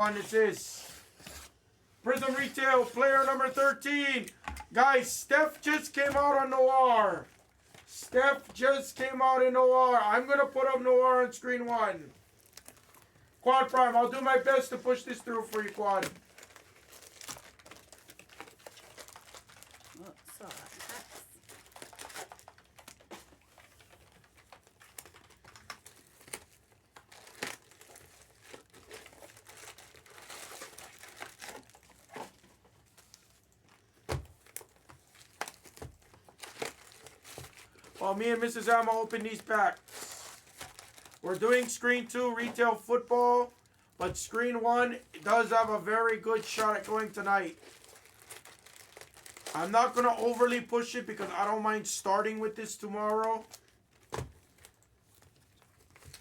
One, this is Prizm Retail player number 13. Guys, Steph just came out on Noir. Steph just came out in Noir. I'm going to put up Noir on screen one. Quad Prime, I'll do my best to push this through for you, Quad. While me and Mrs. Alma open these packs. We're doing screen 2 retail football, but screen 1 does have a very good shot at going tonight. I'm not going to overly push it because I don't mind starting with this tomorrow.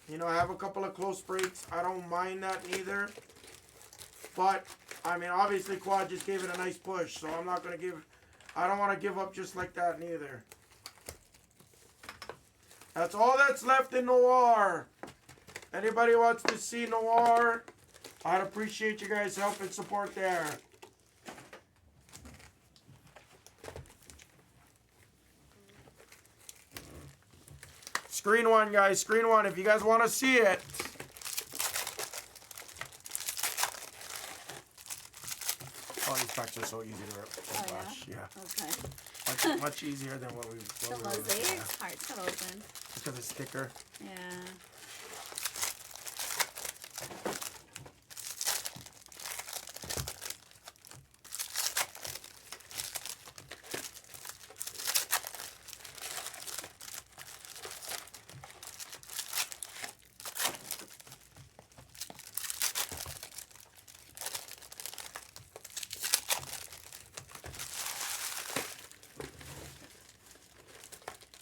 You know, I have a couple of close breaks. I don't mind that either. But, I mean, obviously Quad just gave it a nice push, so I'm not going to give... I don't want to give up just like that neither. That's all that's left in Noir. Anybody wants to see Noir, I'd appreciate you guys' help and support there. Screen 1, guys. Screen 1, if you guys want to see it. Oh, these packs are so easy to rip. Oh, gosh, yeah. Okay. Much easier than what we've the mosaic's hard to open. Because it's thicker. Yeah.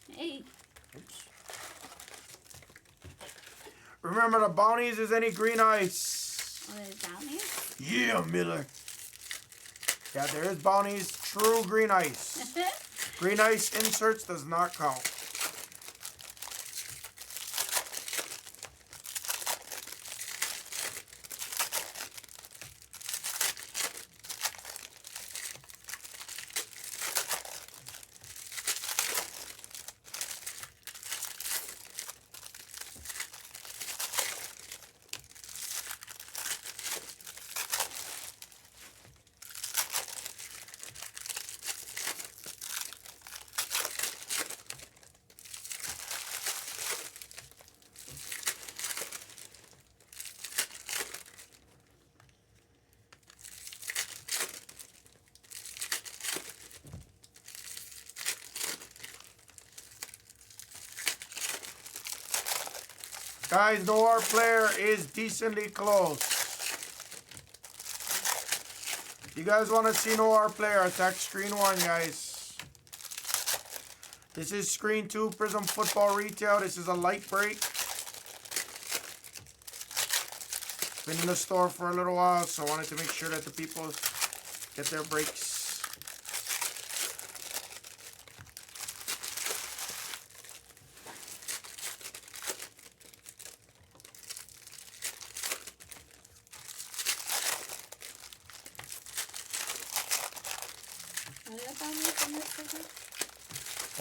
Hey. Oops. Remember the bounties is any green ice. Oh, there's bounties? Yeah, Miller. Yeah, there is bounties. True green ice. Green ice inserts does not count. Guys, Noir player is decently close. You guys want to see Noir player? Attack screen 1, guys. This is screen 2 Prizm Football Retail. This is a light break. Been in the store for a little while, so I wanted to make sure that the people get their breaks. Are there bounties in this figure?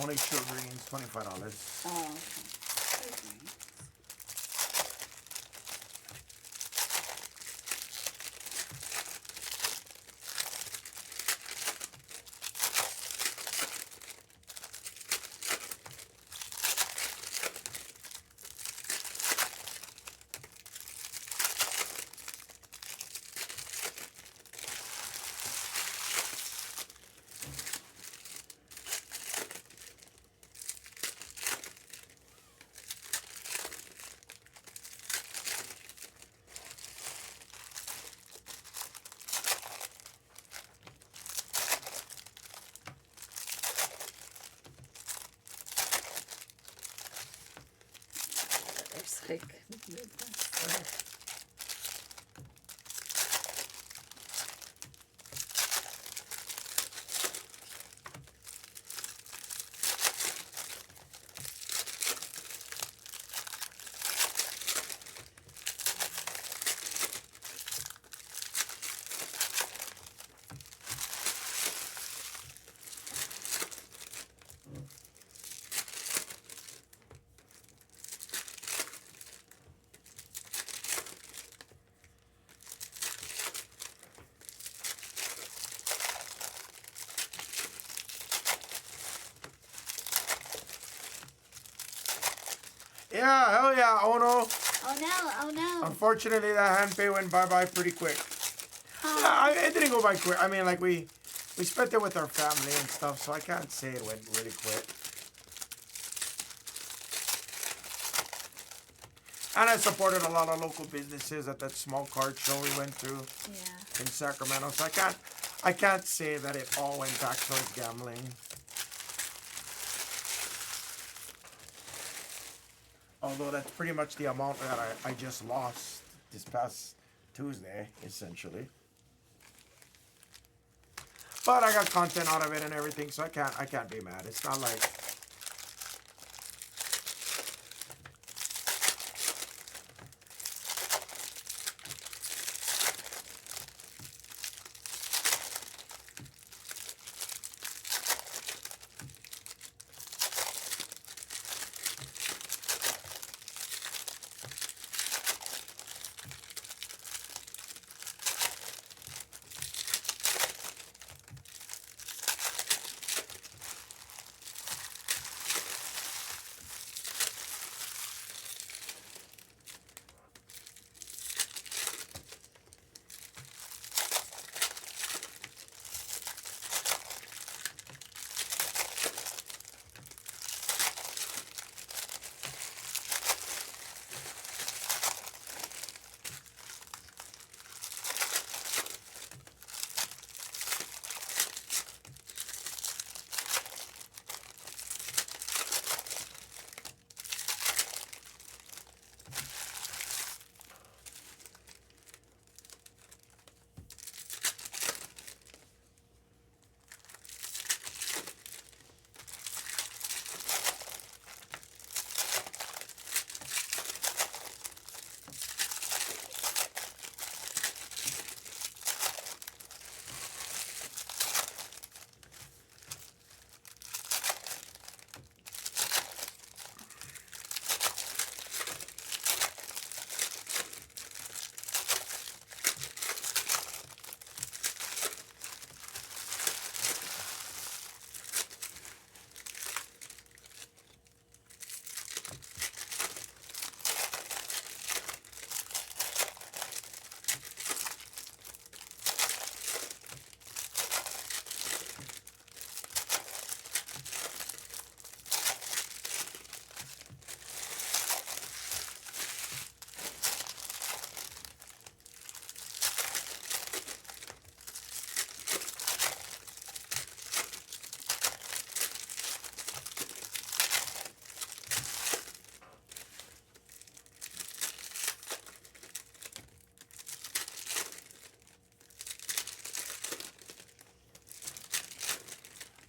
Only 2 greens, $25. Oh, okay. Like, Yeah, hell yeah. Oh no. Oh no, oh no. Unfortunately, that hand pay went bye-bye pretty quick. It didn't go by quick. I mean, like, we spent it with our family and stuff, so I can't say it went really quick. And I supported a lot of local businesses at that small card show we went to in Sacramento. So I can't say that it all went back towards gambling. Although that's pretty much the amount that I just lost this past Tuesday, essentially. But I got content out of it and everything, so I can't be mad. It's not like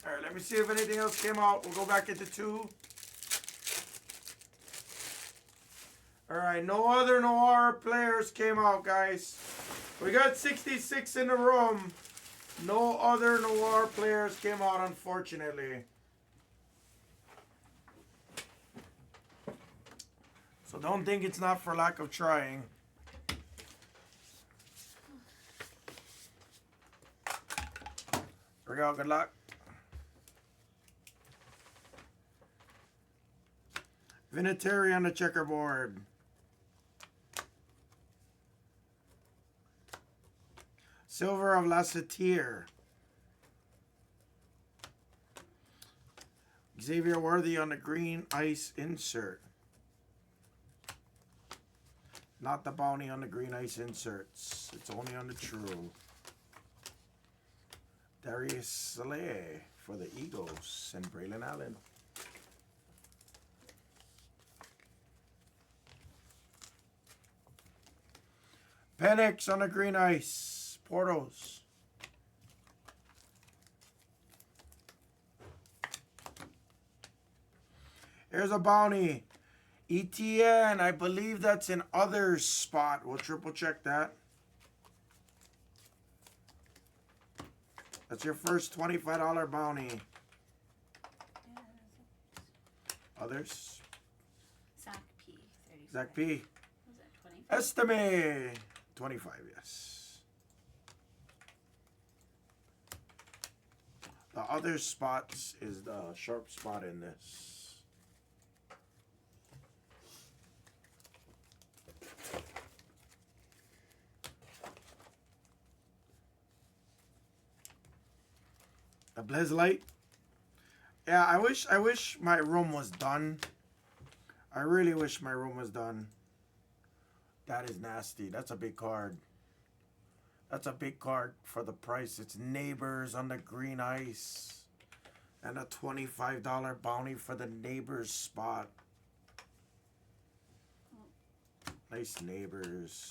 Alright, let me see if anything else came out. We'll go back into 2. Alright, no other Noir players came out, guys. We got 66 in the room. No other Noir players came out, unfortunately. So don't think it's not for lack of trying. Here we go, good luck. Vinatieri on the checkerboard. Silver of Lassetier. Xavier Worthy on the green ice insert. Not the bounty on the green ice inserts. It's only on the true. Darius Saleh for the Eagles and Braylon Allen. Penix on the green ice. Portos. Here's a bounty. ETN, I believe that's an others spot. We'll triple check that. That's your first $25 bounty. Others. Zach P. 35. Zach P. Was that 25? Estime. 25, yes. The other spots is the sharp spot in this. The Blizz Light. Yeah, I wish my room was done. I really wish my room was done. That is nasty. That's a big card. That's a big card for the price. It's Neighbors on the green ice. And a $25 bounty for the Neighbors spot. Nice Neighbors.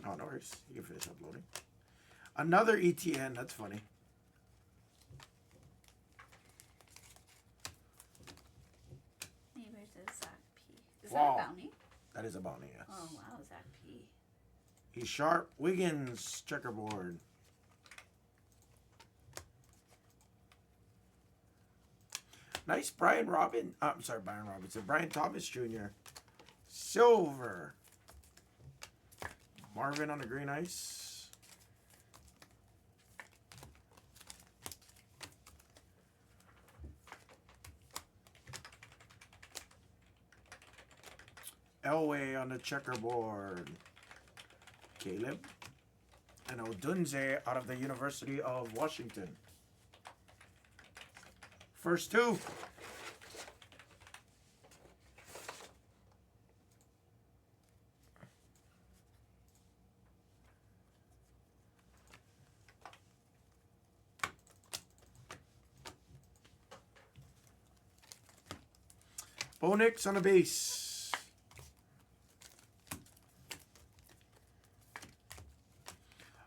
Oh, no worries. You can finish uploading. Another ETN. That's funny. Neighbors is Zach P. Is Wow. that a bounty? That is a bounty, yes. Oh, wow, Zach P. He's sharp. Wiggins, checkerboard. Nice Brian Robinson. Brian Thomas Jr. Silver. Marvin on the green ice. Elway on the checkerboard. Caleb. And Odunze out of the University of Washington. First two. Bonix on the base.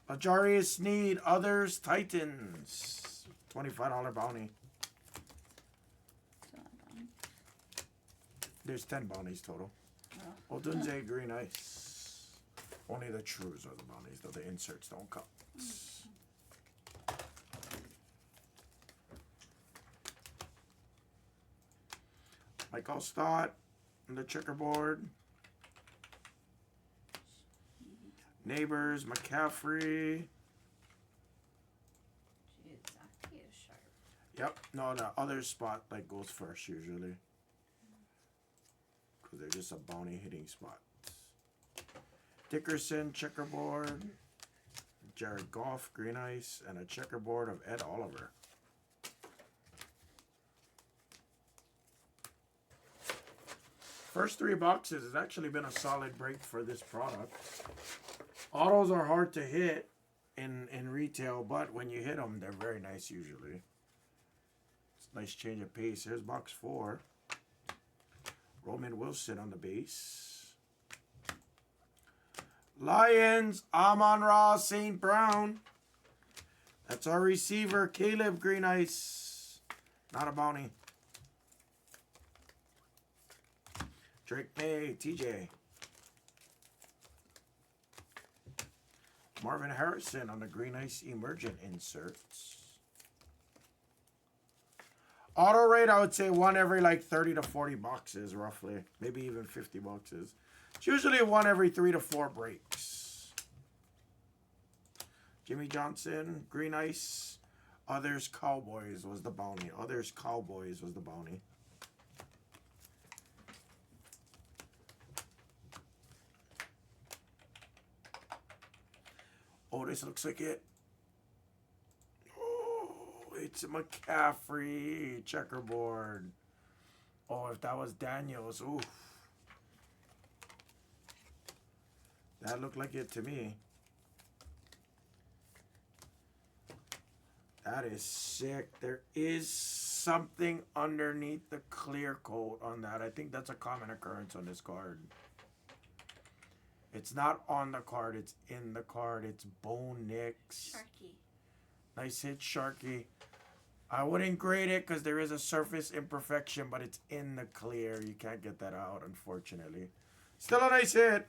Ajarius Sneed, Others, Titans. $25 bounty. There's 10 bounties total. Oh. Odunze, green ice. Only the trues are the bounties, though the inserts don't count. Michael Stott on the checkerboard. Neighbors, McCaffrey. Jeez, Zach P is sharp. Yep. No, the other spot like goes first usually. Because they're just a bounty hitting spot. Dickerson, checkerboard. Jared Goff, green ice. And a checkerboard of Ed Oliver. First three boxes has actually been a solid break for this product. Autos are hard to hit in retail, but when you hit them, they're very nice usually. It's a nice change of pace. Here's box 4. Roman Wilson on the base. Lions, Amon-Ra St. Brown. That's our receiver, Caleb, green ice. Not a bounty. Drake May, TJ. Marvin Harrison on the green ice emergent inserts. Auto rate, I would say one every like 30 to 40 boxes, roughly. Maybe even 50 boxes. It's usually one every 3 to 4 breaks. Jimmy Johnson, green ice. Others Cowboys was the bounty. Others Cowboys was the bounty. Oh, this looks like it. Oh, it's a McCaffrey checkerboard. Oh, if that was Daniels, oof. That looked like it to me. That is sick. There is something underneath the clear coat on that. I think that's a common occurrence on this card. It's not on the card. It's in the card. It's Bo Nix. Sharky. Nice hit, Sharky. I wouldn't grade it because there is a surface imperfection, but it's in the clear. You can't get that out, unfortunately. Still a nice hit.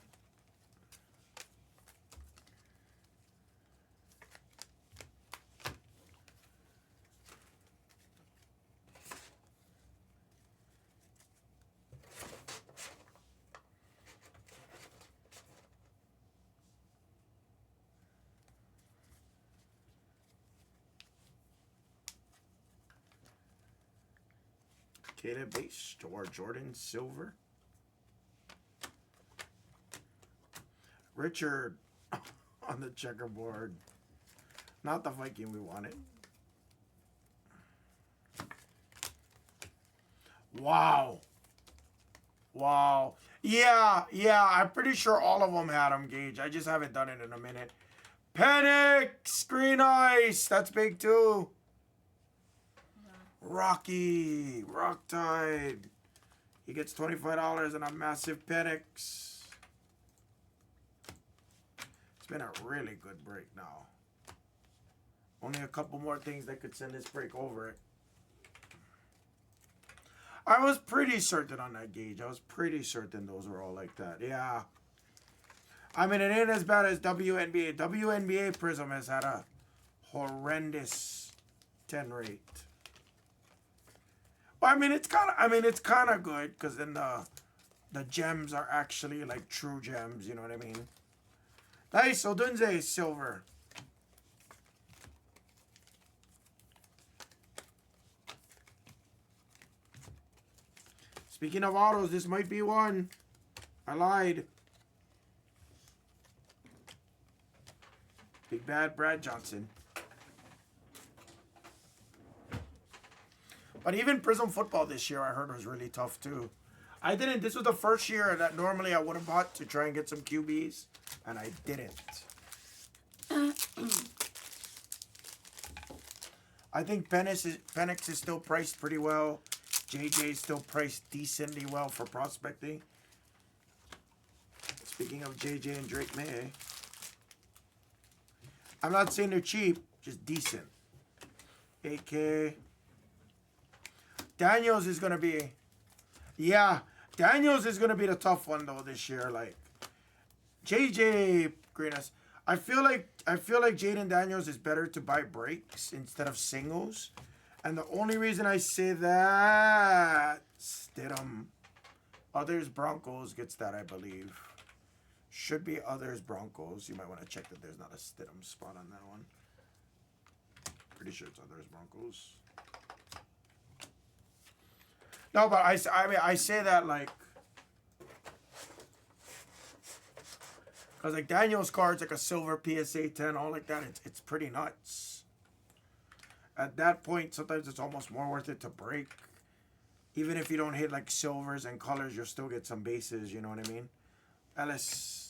Caleb base, Jordan silver. Richard on the checkerboard. Not the Viking we wanted. Wow. Wow. Yeah, I'm pretty sure all of them had them, Gage. I just haven't done it in a minute. Penix, Green Ice. That's big too. Yeah. Rocky, Rocktide. He gets $25 and a massive Penix. It's been a really good break now. Only a couple more things that could send this break over it. I was pretty certain on that, Gage. I was pretty certain those were all like that. Yeah. I mean, it ain't as bad as WNBA. WNBA Prizm has had a horrendous 10 rate. Well, I mean, it's kind of good because then the gems are actually like true gems. You know what I mean? Nice. Odunze silver. Speaking of autos, this might be one. I lied. Big bad Brad Johnson. But even Prizm football this year, I heard was really tough too. I didn't. This was the first year that normally I would have bought to try and get some QBs, and I didn't. I think Penix is still priced pretty well. JJ is still priced decently well for prospecting. Speaking of JJ and Drake May, I'm not saying they're cheap, just decent. 8K. Daniels is gonna be, yeah. Daniels is gonna be the tough one though this year. Like JJ Greenus, I feel like Jaden Daniels is better to buy breaks instead of singles. And the only reason I say that, Stidham, Others Broncos gets that, I believe. Should be Others Broncos. You might want to check that there's not a Stidham spot on that one. Pretty sure it's Others Broncos. No, but I mean, I say that like, because like Daniel's card's like a silver PSA 10, all like that. It's pretty nuts. At that point, sometimes it's almost more worth it to break. Even if you don't hit like silvers and colors, you'll still get some bases, you know what I mean? Ellis.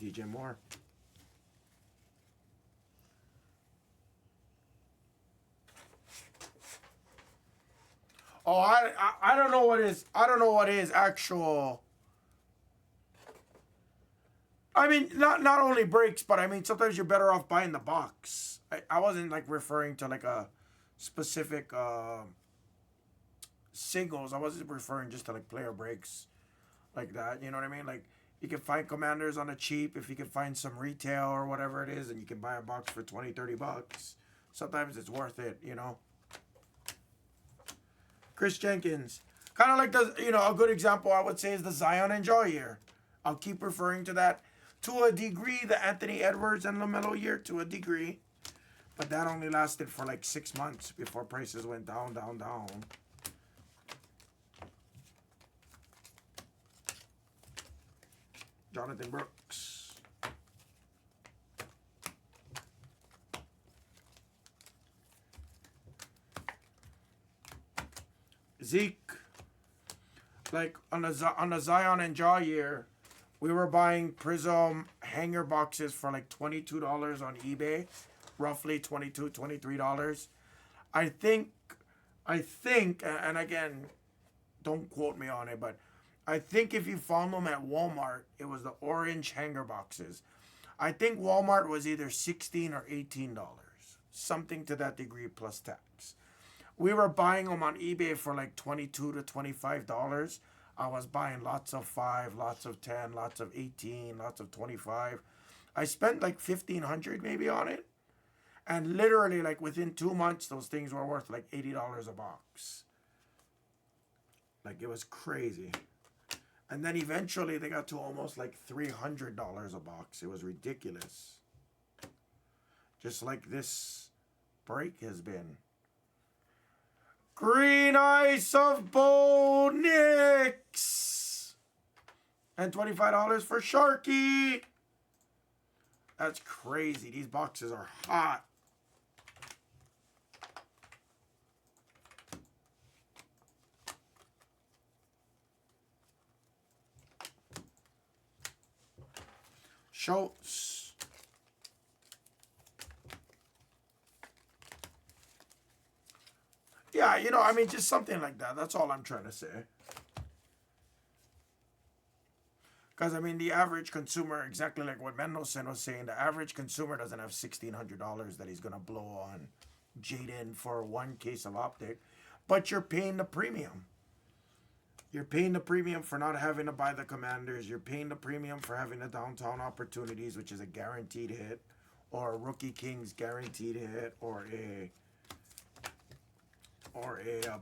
DJ Moore. Oh, I don't know what is. I don't know what is actual. I mean, not only breaks, but I mean sometimes you're better off buying the box. I wasn't like referring to like a specific singles. I wasn't referring just to like player breaks like that. You know what I mean? Like you can find commanders on the cheap if you can find some retail or whatever it is, and you can buy a box for $20-$30. Sometimes it's worth it, you know. Chris Jenkins, kind of like a good example I would say is the Zion and Jaw year. I'll keep referring to that to a degree. The Anthony Edwards and LaMelo year to a degree, but that only lasted for like 6 months before prices went down. Jonathan Brooks. Zeke. Like on the Zion and Jaw year, we were buying Prizm hanger boxes for like $22 on eBay. Roughly $22, $23. I think, and again, don't quote me on it, but I think if you found them at Walmart, it was the orange hanger boxes. I think Walmart was either $16 or $18. Something to that degree plus tax. We were buying them on eBay for like $22 to $25. I was buying lots of 5, lots of 10, lots of 18, lots of 25. I spent like $1,500 maybe on it. And literally like within 2 months, those things were worth like $80 a box. Like, it was crazy. And then eventually they got to almost like $300 a box. It was ridiculous. Just like this break has been. Green Ice of Bo Nix. And $25 for Sharky. That's crazy. These boxes are hot. Schultz. Yeah, you know, I mean, just something like that. That's all I'm trying to say. Because, I mean, the average consumer, exactly like what Mendelsohn was saying, the average consumer doesn't have $1,600 that he's going to blow on Jaden for one case of optic. But you're paying the premium. You're paying the premium for not having to buy the Commanders. You're paying the premium for having the downtown opportunities, which is a guaranteed hit, or a Rookie Kings guaranteed hit, or a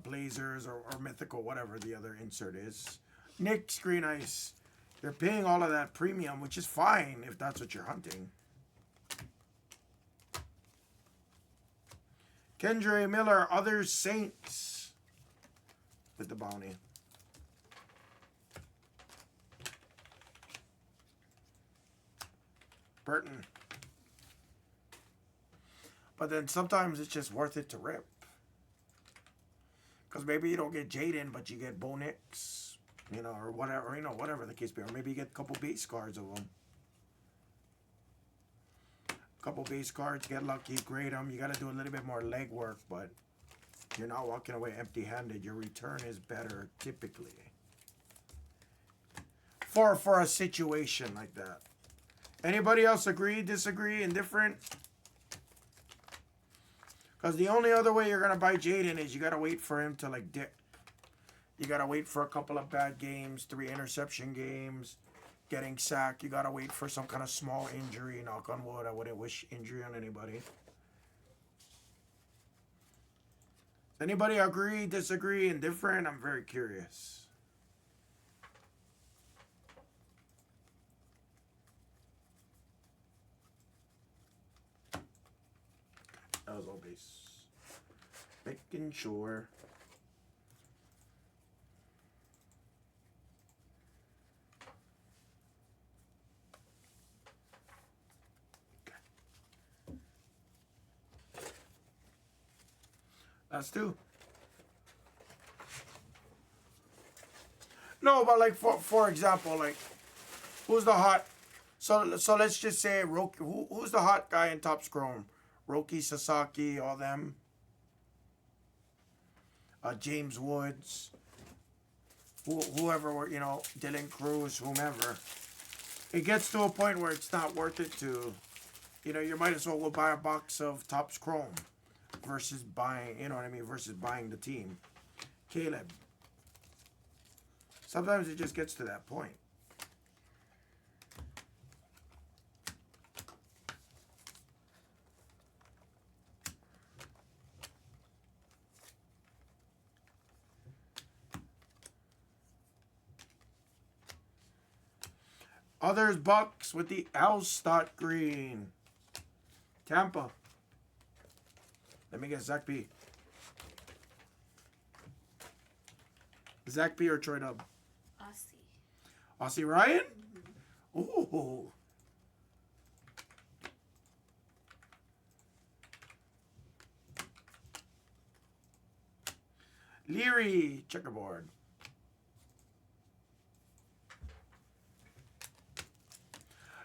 Blazers or Mythical, whatever the other insert is. Nick's Green Ice. You're paying all of that premium, which is fine if that's what you're hunting. Kendre Miller, Other Saints with the bounty. Burton. But then sometimes it's just worth it to rip. Because maybe you don't get Jaden, but you get Bo Nix, you know, or whatever, you know, whatever the case be. Or maybe you get a couple base cards of them. A couple base cards, get lucky, grade them. You got to do a little bit more legwork, but you're not walking away empty-handed. Your return is better, typically. For a situation like that. Anybody else agree, disagree, indifferent? Because the only other way you're going to buy Jaden is you got to wait for him to, like, dip. You got to wait for a couple of bad games, 3 interception games, getting sacked. You got to wait for some kind of small injury. Knock on wood. I wouldn't wish injury on anybody. Anybody agree, disagree, indifferent? I'm very curious. That was all base. Making sure. That's 2. No, but like for example, like who's the hot? So let's just say who's the hot guy in Topps Chrome? Roki Sasaki, all them. James Woods, whoever, you know, Dylan Cruz, whomever. It gets to a point where it's not worth it to, you know, you might as well go buy a box of Topps Chrome versus buying, you know what I mean, versus buying the team. Caleb. Sometimes it just gets to that point. Others Bucks with the Alstott green. Tampa. Let me get Zach B. Zach B or Troy Dub? Aussie Ryan? Mm-hmm. Ooh. Leary, checkerboard.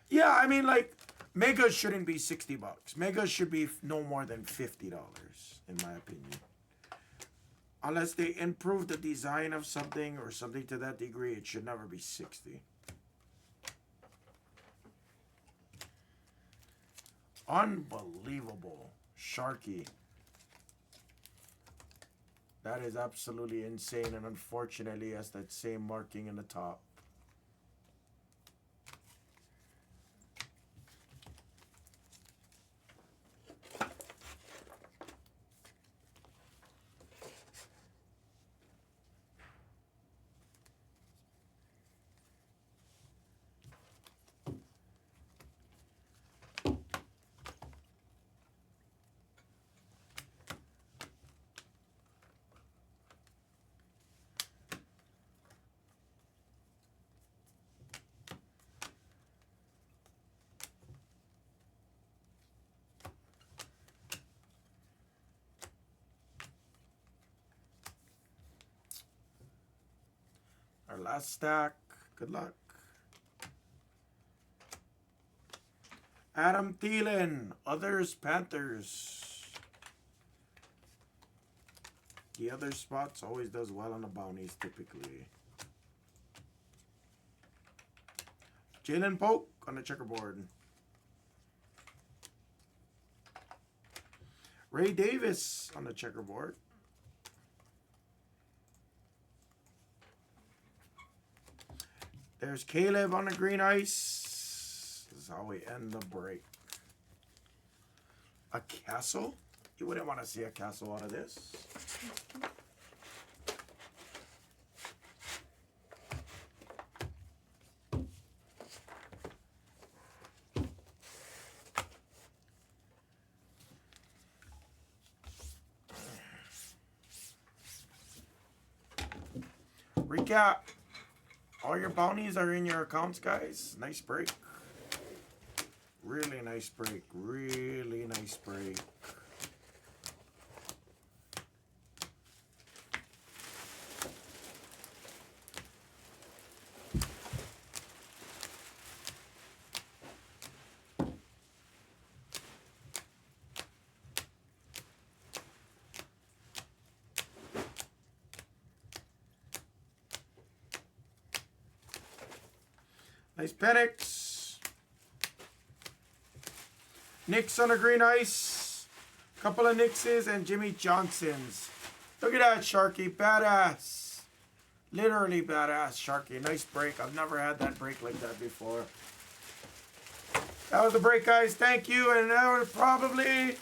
Yeah, I mean, like, Megas shouldn't be $60. Megas should be no more than $50, in my opinion. Unless they improve the design of something or something to that degree, it should never be 60. Unbelievable. Sharky. That is absolutely insane, and unfortunately has that same marking in the top. last stack. Good luck. Adam Thielen. Others, Panthers. The other spots always does well on the bounties typically. Jalen Polk on the checkerboard. Ray Davis on the checkerboard. There's Caleb on the green ice. This is how we end the break. A castle? You wouldn't want to see a castle out of this. Recap. All your bounties are in your accounts, guys. Nice break. Really nice break. Really nice break. Nice Penix. Knicks on the green ice. Couple of Knickses and Jimmy Johnsons. Look at that, Sharky. Badass. Literally badass, Sharky. Nice break. I've never had that break like that before. That was the break, guys. Thank you. And now we're probably...